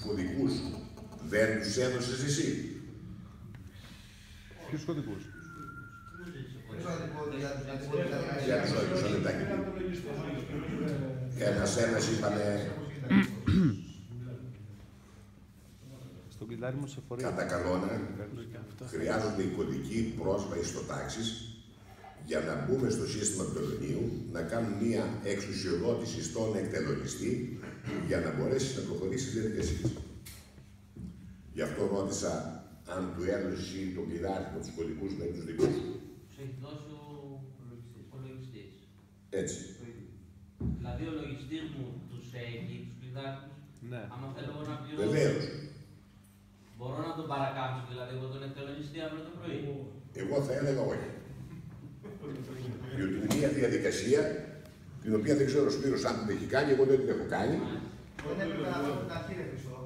κωδικούς δεν τους έδωσες εσύ? Ποιους κωδικούς? Για τους λεπτάκι. Ένας είπανε στον Κιλάρι μου σε φορεία. κατά κανόνα χρειάζονται οι κωδικοί πρόσβαση στο τάξης για να μπούμε στο σύστημα του τελωνίου, να κάνουν μία εξουσιοδότηση στον εκτελονιστή για να μπορέσει να προχωρήσει τις διαδικασίες. Γι' αυτό ρώτησα αν του έδωσε τον πειράρχη τους κωδικούς με τους δικούς σου. Σου έχει δώσει ο λογιστής. Έτσι. Δηλαδή ο λογιστής μου τους έχει, τους πειράρχους. Ναι. Άμα θέλω εγώ να πληρώσω. Βεβαίως. Μπορώ να τον παρακάμψω δηλαδή εγώ τον εκτελονιστή αύριο το πρωί? Εγώ θα έλεγα όχι. Διότι είναι μια διαδικασία την οποία δεν ξέρω ο Σπύρος αν την έχει κάνει, εγώ δεν την έχω κάνει. Δεν έπρεπε να δω την αρχή, ρε Χριστό.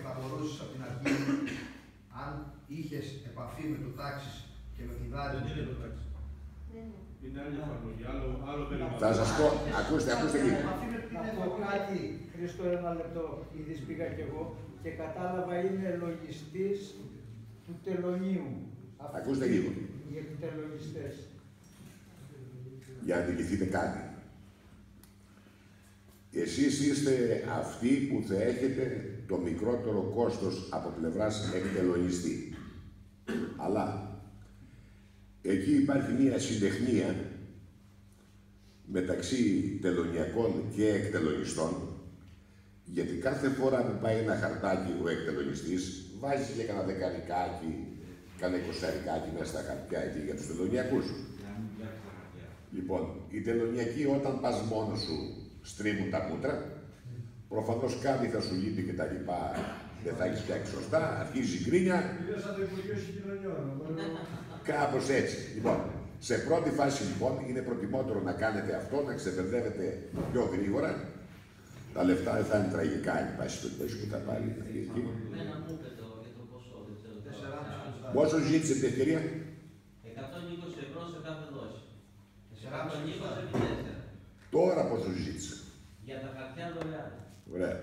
Θα μπορούσες από την αρχή, αν είχες επαφή με το τάξης και με την δάλη. Δεν είναι το τάξη. Είναι άλλη εφαρμογή, άλλο περιβάλλον. Θα σας πω, ακούστε εκεί. Να πω κάτι, Χρήστο, ένα λεπτό, ήδη πήγα κι εγώ και κατάλαβα είναι λογιστής του τελωνίου. Ακούστε λίγο. Οι εκτελονιστές. Για να αντιληφθείτε κάτι. Εσείς είστε αυτοί που θα έχετε το μικρότερο κόστος από πλευράς εκτελονιστή. Αλλά εκεί υπάρχει μία συντεχνία μεταξύ τελωνιακών και εκτελονιστών, γιατί κάθε φορά που πάει ένα χαρτάκι ο εκτελονιστής βάζει και κανένα δεκαρικάκι, κανένα εικοσαρικάκι μέσα στα χαρτιά εκεί για τους τελωνιακούς. Λοιπόν, οι τελωνιακοί όταν πας μόνος σου στρίβουν τα μούτρα, προφανώς κάτι θα σου λείπει και τα λοιπά, δεν θα έχεις φτιάξει σωστά, αρχίζει η γκρίνια. Κάπως έτσι. Λοιπόν, σε πρώτη φάση λοιπόν είναι προτιμότερο να κάνετε αυτό, να ξεπερδεύετε πιο γρήγορα. Τα λεφτά δεν θα είναι τραγικά, εν πάση περιπτώσει που θα πάρει. Μένα μου είπε για το ποσό, δεν ξέρω. Πόσο ζήτησε την ευκαιρία? 120 ευρώ σε κάθε δόση. 120 επί 4. Τώρα πόσο ζήτησε? Για τα χαρτιά δωρεάν. Ωραία.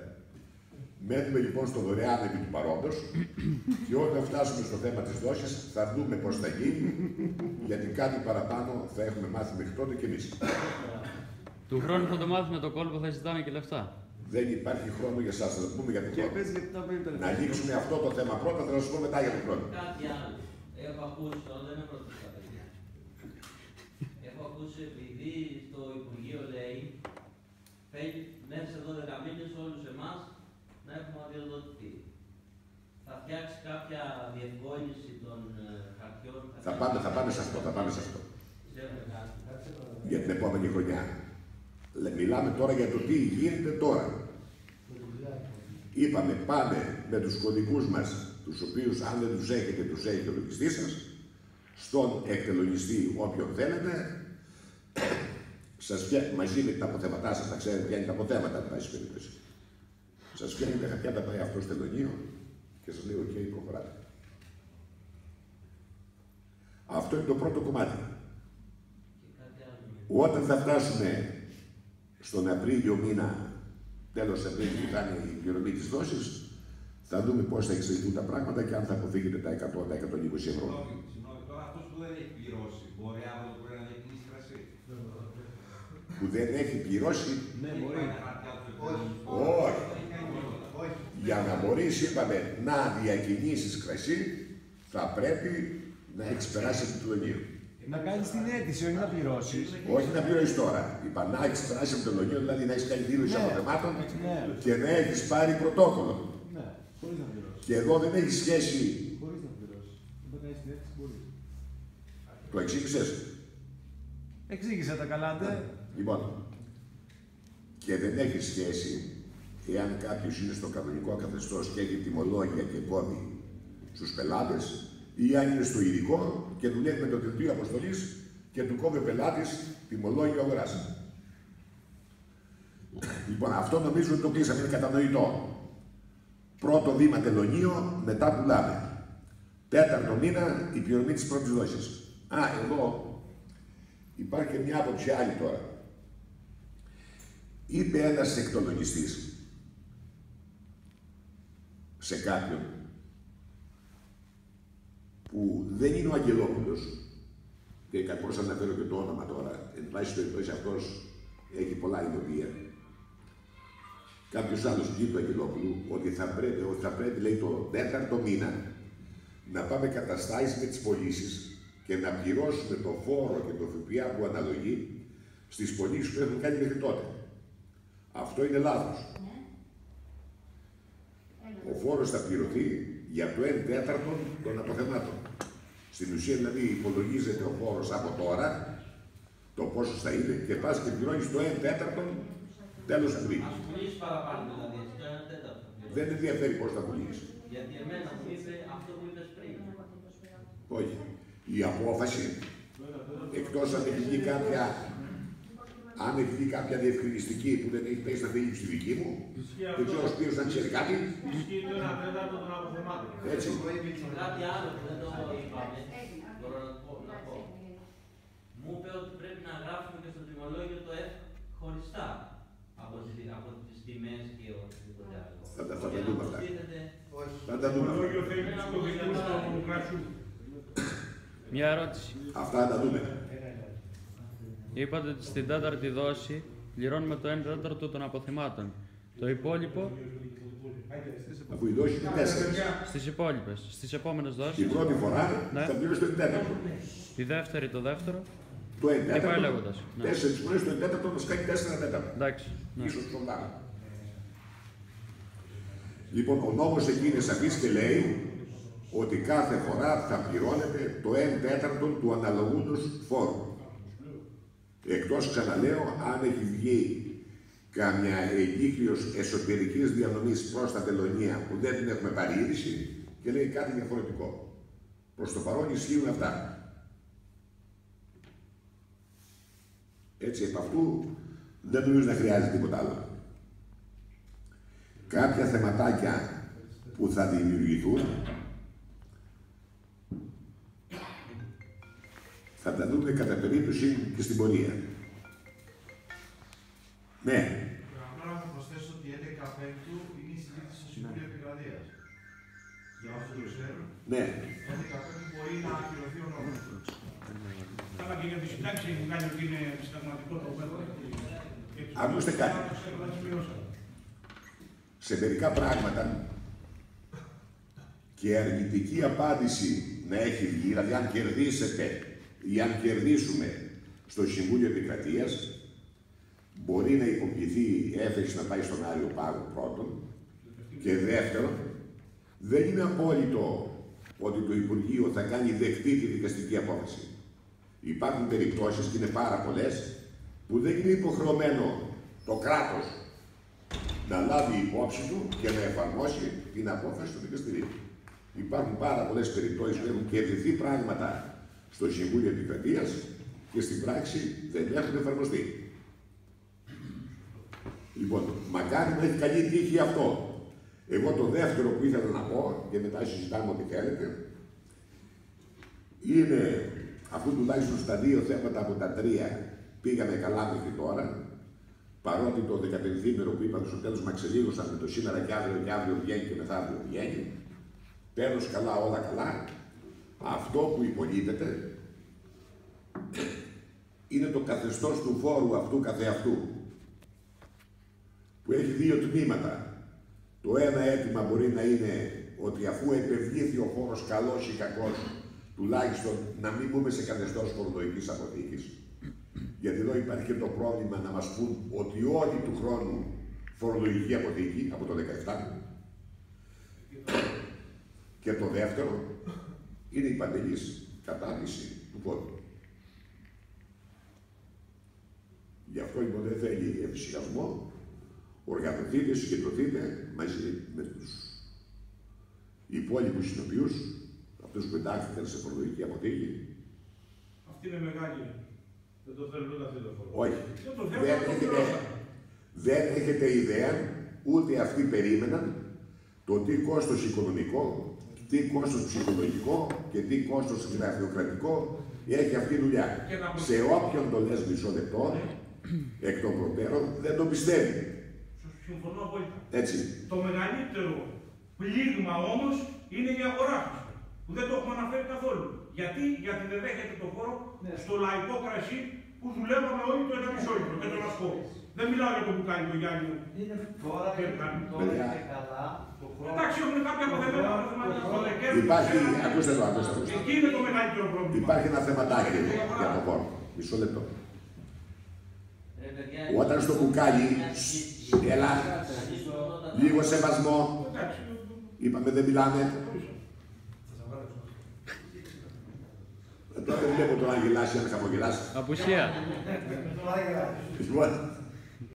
Μένουμε λοιπόν στο δωρεάν επί του παρόντος και όταν φτάσουμε στο θέμα της δόσης θα δούμε πώς θα γίνει, γιατί κάτι παραπάνω θα έχουμε μάθει μέχρι τότε κι εμείς. Του χρόνου θα το μάθουμε το κόλπο, θα ζητάμε και λεφτά. Δεν υπάρχει χρόνο για εσάς, θα το πούμε για τον χρόνο. Να λήξουμε αυτό το θέμα πρώτα, θα σας πω μετά για τον χρόνο. Κάτι άλλο. Έχω ακούσει, τώρα δεν έχω ρωτήσει τα παιδιά. Έχω ακούσει επειδή στο Υπουργείο λέει θέλει μέσα σε 12 μήνες όλους εμάς να έχουμε αδειοδοτηθεί. Θα φτιάξει κάποια διευκόλυνση των χαρτιών. Θα πάμε σε αυτό, Για την επόμενη χρονιά. Μιλάμε τώρα για το τι γίνεται τώρα. Είπαμε πάμε με τους κωδικούς μας, τους οποίους αν δεν τους έχετε, τους έχει ο λογιστής σας, στον εκτελονιστή όποιον θέλετε, μαζί με τα αποθέματά σας, να ξέρετε ποια είναι τα αποθέματα, εν πάση περιπτώσει. Σας φτιάχνει τα χαρτιά, τα πάει αυτό στο τελωνίο και σας λέει: OK, προχωράτε. Αυτό είναι το πρώτο κομμάτι. Όταν θα φτάσουμε στον Απρίλιο μήνα, τέλος Απρίλιο που θα είναι η πληρωμή της δόσης, θα δούμε πώς θα εξελιχθούν τα πράγματα και αν θα αποφύγετε τα 100-120 ευρώ. Συγγνώμη, τώρα αυτός που δεν έχει πληρώσει, μπορεί αύριο το πρωί να διακινήσει κρασί? Που δεν έχει πληρώσει. Ναι, μπορεί. Όχι. Για να μπορείς, είπαμε, να διακινήσεις κρασί, θα πρέπει να έχεις περάσει από το τελωνίο. Να κάνεις την αίτηση, όχι να πληρώσεις. Όχι να πληρώσεις τώρα. Είπα να έχεις περάσει από το τελωνίο, δηλαδή να έχεις κάνει δήλωση αποθεμάτων και να έχεις πάρει πρωτόκολλο. Ναι, χωρίς να πληρώσεις. Και εδώ δεν έχει σχέση. Χωρίς να πληρώσεις. Όταν κάνεις την αίτηση, μπορείς. Το εξήγησες? Εξήγησα τα καλά, ντε. Λοιπόν, και δεν έχει σχέση εάν κάποιος είναι στο κανονικό καθεστώς και έχει τιμολόγια και κόβει στους πελάτες, ή αν είναι στο ειδικό και δουλεύει με το δελτίο αποστολής και του κόβει ο πελάτης τιμολόγιο αγοράς. Λοιπόν, αυτό νομίζω ότι το κλείσαμε, είναι κατανοητό. Πρώτο βήμα τελωνίο, μετά πουλάμε. Τέταρτο μήνα η πληρωμή της πρώτης δόσης. Εδώ υπάρχει και μια άποψη άλλη τώρα. Είπε ένας εκτελονιστής, σε κάποιον που δεν είναι ο Αγγελόπουλος, και κακώς αναφέρω και το όνομα τώρα, εν πάση περιπτώσει αυτός έχει πολλά ειδοποιία, κάποιος άλλος εκεί του Αγγελόπουλου, ότι θα πρέπει, λέει, το 4ο μήνα να πάμε καταστάσεις με τις πωλήσεις και να πληρώσουμε το φόρο και το ΦΠΑ που αναλογεί στις πωλήσεις που έχουν κάνει μέχρι τότε. Αυτό είναι λάθος. Ο φόρος θα πληρωθεί για το 1/4 των αποθεμάτων. Στην ουσία, δηλαδή, υπολογίζεται ο φόρος από τώρα, το πόσο θα είναι, και πας και πληρώνεις το 1/4 τέλος Απριλίου. Ας πουλήσεις παραπάνω, δηλαδή, το 1/4. Δεν ενδιαφέρει πώς θα πουλήσεις. Γιατί εμένα μου είπε αυτό που είπες πριν. Όχι. Η απόφαση, εκτός αν έχει βγει κάποια διευκρινιστική που δεν έχει πέσει να φύγει στη δική μου, δεν ξέρω ο Σπύρος αν ξέρει κάτι. Ισχύει το 1/4 των αποθεμάτων. Έτσι. Κάτι άλλο που δεν το είπαμε, μπορώ να πω. Μου είπε ότι πρέπει να γράψουμε και στο τιμολόγιο το F χωριστά από τις τιμές και οτιδήποτε άλλο. Θα τα δούμε αυτά. Θα τα Το δούμε. λόγιο θέλει να το δικούς του κρασιού. Μια ερώτηση. Αυτά θα τα δούμε. Είπατε ότι στην τέταρτη δόση πληρώνουμε το 1/4 των αποθεμάτων. Το υπόλοιπο Αφού η δόση είναι 4. στις υπόλοιπες, στις επόμενες δόσεις. Την πρώτη φορά Ναι. θα πληρώσει το 1/4. Τη δεύτερη, το δεύτερο. Το Και πάει 1/4. λέγοντας. Ναι. 4 φορές το 1/4 μας κάνει 4/4. Εντάξει. Ναι. Ίσως ψωλά. Λοιπόν, ο νόμος εκεί είναι σαφής και λέει ότι κάθε φορά θα πληρώνεται το 1/4 του αναλογούντος φόρου. Εκτός, ξαναλέω, αν έχει βγει καμιά εγκύκλειος εσωτερικής διανομής προς τα τελωνία που δεν την έχουμε πάρει είδηση και λέει κάτι διαφορετικό. Προς το παρόν ισχύουν αυτά. Έτσι, επ' αυτού δεν νομίζω να χρειάζεται τίποτα άλλο. Κάποια θεματάκια που θα δημιουργηθούν θα τα δούμε κατά περίπτωση και στην πορεία. Ναι. Απλά να προσθέσω ότι 11 Πέμπτου είναι η συζήτηση στο Συμβούλιο Επικρατείας. Για όσους το ξέρουν. Ναι. 11 Πέμπτου μπορεί να ακυρωθεί ο νόμος. Καλά, και για τη συντάξη που κάνει ότι είναι συνταγματικό το μέτρο. Ακούστε κάτι. Σε μερικά πράγματα και αρνητική απάντηση να έχει βγει, δηλαδή αν κερδίσετε ή αν κερδίσουμε στο Συμβούλιο Επικρατείας, μπορεί να υποκληθεί η έφεση να πάει στον Άριο Πάγο πρώτον, και δεύτερον, δεν είναι απόλυτο ότι το Υπουργείο θα κάνει δεκτή τη δικαστική απόφαση. Υπάρχουν περιπτώσεις, και είναι πάρα πολλές, που δεν είναι υποχρεωμένο το κράτος να λάβει υπόψη του και να εφαρμόσει την απόφαση του δικαστηρίου. Υπάρχουν πάρα πολλές περιπτώσεις που έχουν κερδιθεί πράγματα στο Συμβούλιο Επικρατείας και στην πράξη δεν έχουν εφαρμοστεί. Λοιπόν, μακάρι να έχει καλή τύχη αυτό. Εγώ το δεύτερο που ήθελα να πω, και μετά συζητάμε ό,τι θέλετε, είναι, αφού τουλάχιστον στα δύο θέματα από τα τρία πήγαμε καλά μέχρι τώρα, παρότι το 15ήμερο που είπατε στο τέλος μαξελίγωσαν με το σήμερα και αύριο βγαίνει και μεθαύριο βγαίνει, τέλος καλά, όλα καλά, αυτό που υπολείπεται είναι το καθεστώς του φόρου αυτού καθεαυτού, που έχει δύο τμήματα. Το ένα αίτημα μπορεί να είναι ότι αφού επευλήθη ο φόρος καλός ή κακός, τουλάχιστον να μην μπούμε σε καθεστώς φορολογικής αποθήκης. Γιατί εδώ υπάρχει και το πρόβλημα να μας πούν ότι όλοι του χρόνου φορολογική αποθήκη από το 17. Και το δεύτερο είναι η παντελής κατάργηση του φόρου. Γι' αυτό λοιπόν δεν θέλει εφησυχασμό. Οργανωθείτε, συγκεντρωθείτε μαζί με τους υπόλοιπους συνοποιούς, αυτούς που εντάχθηκαν σε φορολογική αποθήκη. Αυτή είναι μεγάλη. Δεν το θέλουν ούτε αυτό το φόρο. Όχι. Δεν έχετε ιδέα, ούτε αυτοί περίμεναν το τι κόστος οικονομικό, τι κόστος ψυχολογικό και τι κόστος γραφειοκρατικό έχει αυτή η δουλειά. Σε όποιον το λες μισό λεπτό, εκ των προτέρων, δεν το πιστεύει. Συμφωνώ απόλυτα. Έτσι. Το μεγαλύτερο Πλήγμα όμως είναι η αγορά τους, που δεν το έχουμε αναφέρει καθόλου. Γιατί δεν δέχεται το χώρο στο λαϊκό κρασί που δουλεύαμε όλοι το 1,5 λίτρο και τον ασκό. Δεν μιλάω για το μπουκάλι του Γιάννη. Τώρα και καλά. Εντάξει, έχουν κάποια αποθεμένα στο Δεκέμβριο. Υπάρχει, ακούστε το, Εκεί είναι το μεγαλύτερο πρόβλημα. Υπάρχει ένα θεματάκι για το χώρο. Μισό λεπτό. Όταν στο μπουκάλι, έλα, λίγο σεβασμό. Είπαμε δεν μιλάνε. Τώρα δεν βλέπω τον Αγγελάση, αν χαμογελάσει. Απουσία. Λοιπόν,